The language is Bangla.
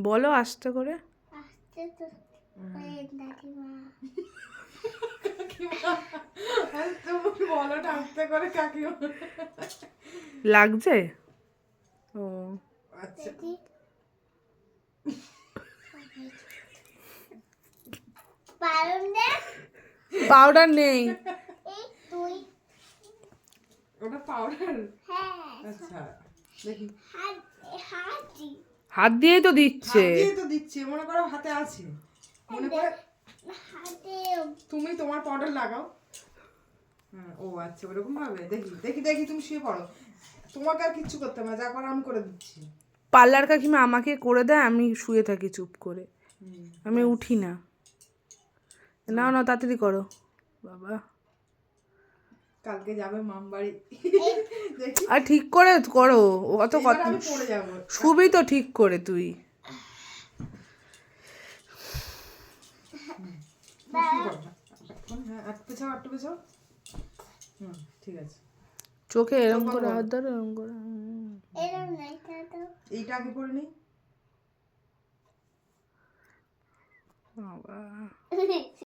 বলো আস্তে করে। আস্তে তো দাদিমা তুমি বলোটা আস্তে করে কাকিমা। লাগছে? ও আচ্ছা দিদি পারুন দে পাউডার নেই। এই তুই ওটা পাউডার। হ্যাঁ আচ্ছা দেখি। হাত হাতি হাত দিয়েই তো দিচ্ছে। হাত দিয়ে তো দিচ্ছে, মনে করো হাতে আছে, মনে করে হাতে তুমি তোমার পাউডার লাগাও। হ্যাঁ ও আচ্ছা ওরকম ভাবে। দেখি দেখি দেখি তুমি শুয়ে পড়ো, তোমাকে আর কিচ্ছু করতে হবে না, যা করার আমি করে দিচ্ছি। পার্লার কাকিমা আমাকে করে দেয়, আমি শুয়ে থাকি চুপ করে, আমি উঠি না। না না তাড়াতাড়ি করো বাবা। কালকে যাবে মাম বাড়ি, দেখি আর ঠিক করে করো, অত এবার কথা আমি পড়ে যাবো। শুবি তো ঠিক করে তুই। শুয়ে পড়ো। হ্যাঁ একটু পেছাও একটু পেছাও। ঠিক আছে। চোখে এরম করে হাত ধরো, এরম করে। এরম নাই তো এইটা আগে পরে নিই। বাবা